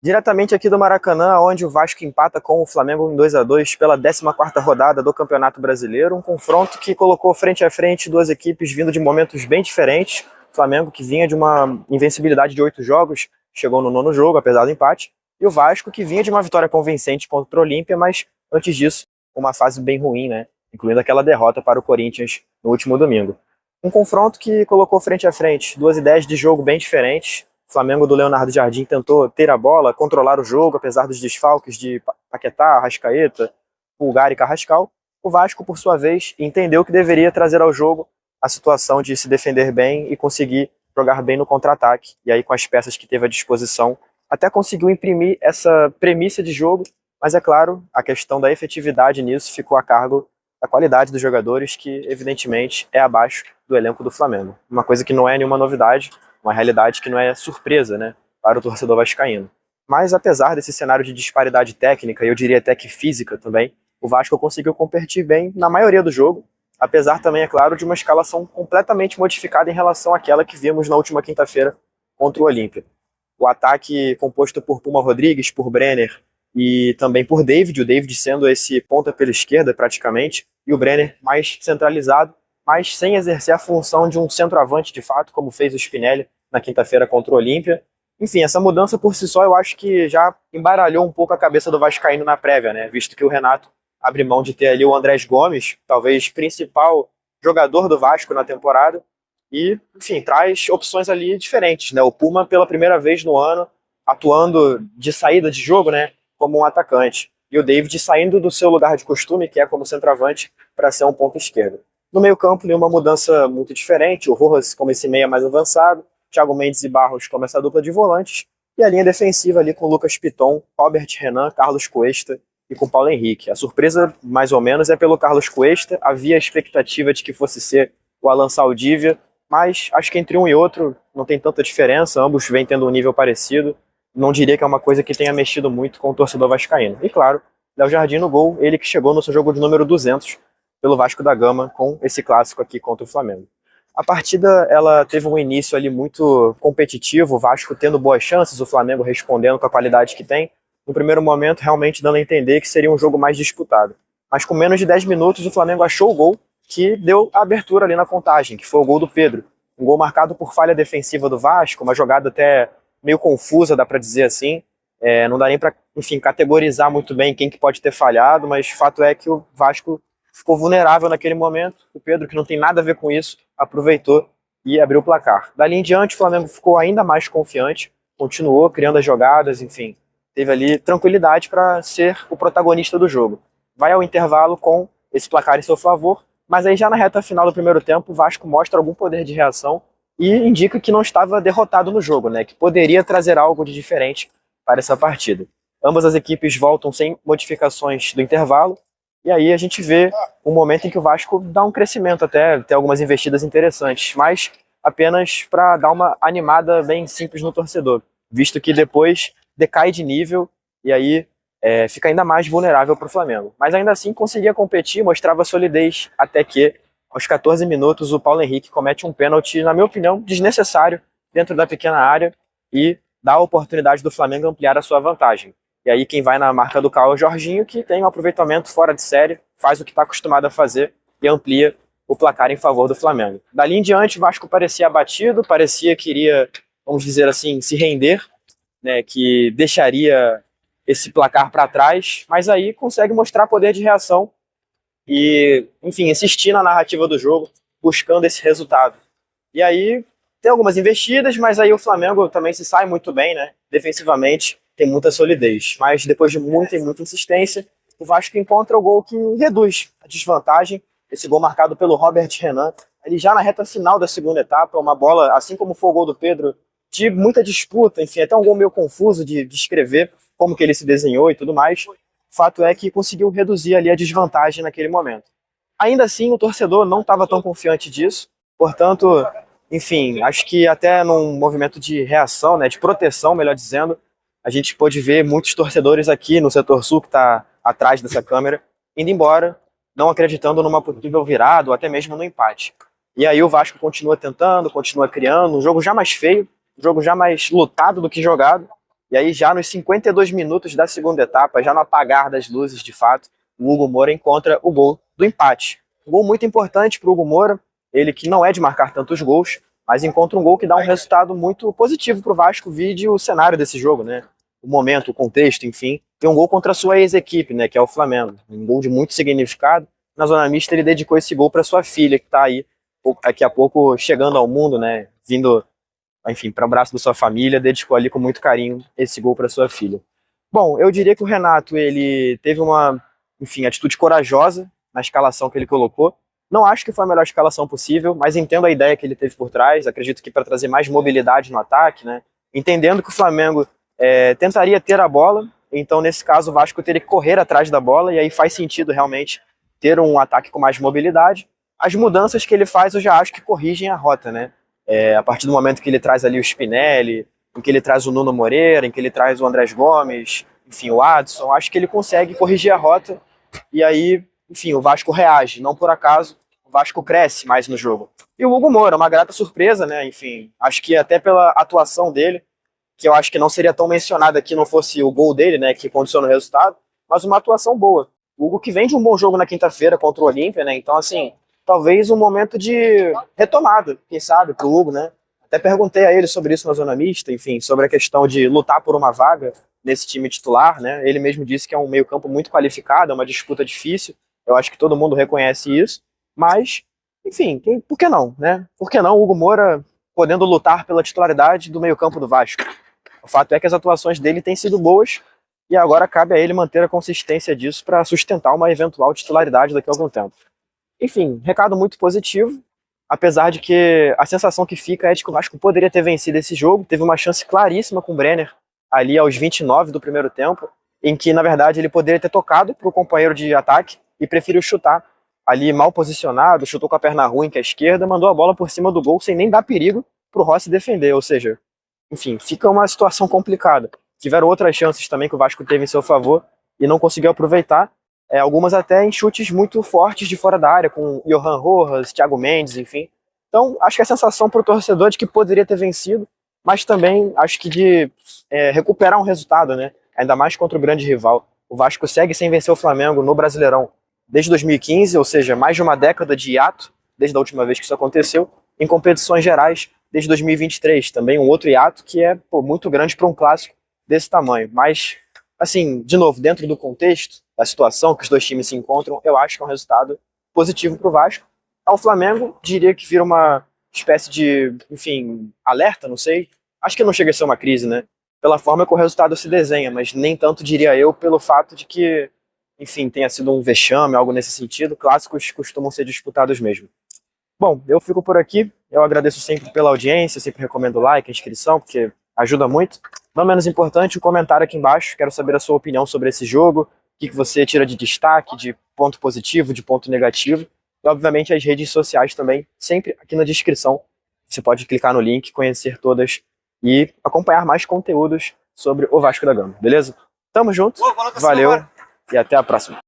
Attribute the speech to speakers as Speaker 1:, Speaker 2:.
Speaker 1: Diretamente aqui do Maracanã, onde o Vasco empata com o Flamengo em 2-2 pela 14ª rodada do Campeonato Brasileiro, um confronto que colocou frente a frente duas equipes vindo de momentos bem diferentes. O Flamengo, que vinha de uma invencibilidade de 8 jogos, chegou no nono jogo, apesar do empate, e o Vasco, que vinha de uma vitória convincente contra o Olímpia, mas antes disso, uma fase bem ruim, né? Incluindo aquela derrota para o Corinthians no último domingo. Um confronto que colocou frente a frente duas ideias de jogo bem diferentes. O Flamengo do Leonardo Jardim tentou ter a bola, controlar o jogo, apesar dos desfalques de Paquetá, Arrascaeta, Pulgar e Carrascal. O Vasco, por sua vez, entendeu que deveria trazer ao jogo a situação de se defender bem e conseguir jogar bem no contra-ataque. E aí, com as peças que teve à disposição, até conseguiu imprimir essa premissa de jogo, mas é claro, a questão da efetividade nisso ficou a cargo da qualidade dos jogadores, que evidentemente é abaixo do elenco do Flamengo. Uma coisa que não é nenhuma novidade, uma realidade que não é surpresa, né, para o torcedor vascaíno. Mas apesar desse cenário de disparidade técnica, e eu diria até que física também, o Vasco conseguiu competir bem na maioria do jogo, apesar também, é claro, de uma escalação completamente modificada em relação àquela que vimos na última quinta-feira contra o Olímpia. O ataque composto por Puma Rodrigues, por Brenner e também por David, o David sendo esse ponta pela esquerda praticamente, e o Brenner mais centralizado, mas sem exercer a função de um centroavante de fato, como fez o Spinelli na quinta-feira contra o Olímpia. Enfim, essa mudança por si só eu acho que já embaralhou um pouco a cabeça do vascaíno na prévia, né? Visto que o Renato abre mão de ter ali o Andrés Gomes, talvez principal jogador do Vasco na temporada, e, enfim, traz opções ali diferentes, né? O Puma, pela primeira vez no ano, atuando de saída de jogo, né? Como um atacante. E o David saindo do seu lugar de costume, que é como centroavante, para ser um ponto esquerdo. No meio-campo, nenhuma mudança muito diferente. O Rojas como esse meia mais avançado, Thiago Mendes e Barros como essa dupla de volantes, e a linha defensiva ali com Lucas Piton, Robert Renan, Carlos Cuesta e com Paulo Henrique. A surpresa, mais ou menos, é pelo Carlos Cuesta. Havia a expectativa de que fosse ser o Alan Saldívia, mas acho que entre um e outro não tem tanta diferença, ambos vêm tendo um nível parecido. Não diria que é uma coisa que tenha mexido muito com o torcedor vascaíno. E claro, Léo Jardim no gol, ele que chegou no seu jogo de número 200 pelo Vasco da Gama com esse clássico aqui contra o Flamengo. A partida, ela teve um início ali muito competitivo, o Vasco tendo boas chances, o Flamengo respondendo com a qualidade que tem. No primeiro momento, realmente dando a entender que seria um jogo mais disputado. Mas com menos de 10 minutos, o Flamengo achou o gol que deu a abertura ali na contagem, que foi o gol do Pedro. Um gol marcado por falha defensiva do Vasco, uma jogada até meio confusa, dá para dizer assim. Não dá nem para, enfim, categorizar muito bem quem que pode ter falhado, mas o fato é que o Vasco ficou vulnerável naquele momento. O Pedro, que não tem nada a ver com isso, aproveitou e abriu o placar. Dali em diante, o Flamengo ficou ainda mais confiante, continuou criando as jogadas, enfim, teve ali tranquilidade para ser o protagonista do jogo. Vai ao intervalo com esse placar em seu favor, mas aí já na reta final do primeiro tempo, o Vasco mostra algum poder de reação e indica que não estava derrotado no jogo, né, que poderia trazer algo de diferente para essa partida. Ambas as equipes voltam sem modificações do intervalo, e aí a gente vê um momento em que o Vasco dá um crescimento até, tem algumas investidas interessantes, mas apenas para dar uma animada bem simples no torcedor, visto que depois decai de nível e aí fica ainda mais vulnerável para o Flamengo. Mas ainda assim conseguia competir, mostrava solidez, até que aos 14 minutos o Paulo Henrique comete um pênalti, na minha opinião, desnecessário dentro da pequena área e dá a oportunidade do Flamengo ampliar a sua vantagem. E aí quem vai na marca do carro é o Jorginho, que tem um aproveitamento fora de série, faz o que está acostumado a fazer e amplia o placar em favor do Flamengo. Dali em diante o Vasco parecia abatido, parecia que iria, vamos dizer assim, se render, né, que deixaria esse placar para trás, mas aí consegue mostrar poder de reação e, enfim, insistir na narrativa do jogo, buscando esse resultado. E aí tem algumas investidas, mas aí o Flamengo também se sai muito bem, né? Defensivamente tem muita solidez, mas depois de muita e muita insistência, o Vasco encontra o gol que reduz a desvantagem, esse gol marcado pelo Robert Renan, ele já na reta final da segunda etapa, uma bola, assim como foi o gol do Pedro, de muita disputa, enfim, até um gol meio confuso de descrever como que ele se desenhou e tudo mais. O fato é que conseguiu reduzir ali a desvantagem naquele momento. Ainda assim, o torcedor não estava tão confiante disso, portanto, enfim, acho que até num movimento de reação, né, de proteção, melhor dizendo, a gente pôde ver muitos torcedores aqui no setor sul, que está atrás dessa câmera, indo embora, não acreditando numa possível virada ou até mesmo no empate. E aí o Vasco continua tentando, continua criando, um jogo já mais feio, um jogo já mais lutado do que jogado, E aí já nos 52 minutos da segunda etapa, já no apagar das luzes de fato, o Hugo Moura encontra o gol do empate. Um gol muito importante para o Hugo Moura, ele que não é de marcar tantos gols, mas encontra um gol que dá um resultado muito positivo para o Vasco, vide o cenário desse jogo, né? O momento, o contexto, enfim. Tem um gol contra a sua ex-equipe, né, que é o Flamengo. Um gol de muito significado. Na zona mista ele dedicou esse gol para sua filha, que está aí daqui a pouco chegando ao mundo, né, vindo, enfim, para o braço da sua família, dedicou ali com muito carinho esse gol para sua filha. Bom, eu diria que o Renato, ele teve uma, enfim, atitude corajosa na escalação que ele colocou. Não acho que foi a melhor escalação possível, mas entendo a ideia que ele teve por trás. Acredito que para trazer mais mobilidade no ataque, né? Entendendo que o Flamengo tentaria ter a bola, então nesse caso o Vasco teria que correr atrás da bola, e aí faz sentido realmente ter um ataque com mais mobilidade. As mudanças que ele faz eu já acho que corrigem a rota, né? A partir do momento que ele traz ali o Spinelli, em que ele traz o Nuno Moreira, em que ele traz o Andrés Gomes, enfim, o Adson, acho que ele consegue corrigir a rota, e aí, enfim, o Vasco reage. Não por acaso, o Vasco cresce mais no jogo. E o Hugo Moura, uma grata surpresa, né? Enfim, acho que até pela atuação dele, que eu acho que não seria tão mencionada aqui não fosse o gol dele, né, que condiciona o resultado, mas uma atuação boa. O Hugo que vem de um bom jogo na quinta-feira contra o Olímpia, né? Então, assim, talvez um momento de retomada, quem sabe, para o Hugo, né? Até perguntei a ele sobre isso na zona mista, enfim, sobre a questão de lutar por uma vaga nesse time titular, né? Ele mesmo disse que é um meio-campo muito qualificado, é uma disputa difícil. Eu acho que todo mundo reconhece isso, mas, enfim, por que não, né? Por que não o Hugo Moura podendo lutar pela titularidade do meio-campo do Vasco? O fato é que as atuações dele têm sido boas e agora cabe a ele manter a consistência disso para sustentar uma eventual titularidade daqui a algum tempo. Enfim, recado muito positivo, apesar de que a sensação que fica é de que o Vasco poderia ter vencido esse jogo. Teve uma chance claríssima com o Brenner ali aos 29 do primeiro tempo, em que, na verdade, ele poderia ter tocado para o companheiro de ataque e preferiu chutar ali mal posicionado, chutou com a perna ruim, que é a esquerda, mandou a bola por cima do gol sem nem dar perigo para o Rossi defender, ou seja, enfim, fica uma situação complicada. Tiveram outras chances também que o Vasco teve em seu favor e não conseguiu aproveitar, algumas até em chutes muito fortes de fora da área, com Johan Rojas, Thiago Mendes, enfim. Então, acho que a sensação para o torcedor é de que poderia ter vencido, mas também acho que de recuperar um resultado, né? Ainda mais contra o grande rival. O Vasco segue sem vencer o Flamengo no Brasileirão desde 2015, ou seja, mais de uma década de hiato, desde a última vez que isso aconteceu, em competições gerais desde 2023, também um outro hiato que é muito grande para um clássico desse tamanho. Mas, assim, de novo, dentro do contexto, da situação que os dois times se encontram, eu acho que é um resultado positivo para o Vasco. Ao Flamengo, diria que vira uma espécie de, enfim, alerta, não sei. Acho que não chega a ser uma crise, né? Pela forma que o resultado se desenha, mas nem tanto, diria eu, pelo fato de que, enfim, tenha sido um vexame, algo nesse sentido. Clássicos costumam ser disputados mesmo. Bom, eu fico por aqui. Eu agradeço sempre pela audiência, sempre recomendo o like, a inscrição, porque ajuda muito. Não menos importante, o comentário aqui embaixo. Quero saber a sua opinião sobre esse jogo, o que você tira de destaque, de ponto positivo, de ponto negativo. E, obviamente, as redes sociais também, sempre aqui na descrição. Você pode clicar no link, conhecer todas e acompanhar mais conteúdos sobre o Vasco da Gama, beleza? Tamo junto, valeu e até a próxima.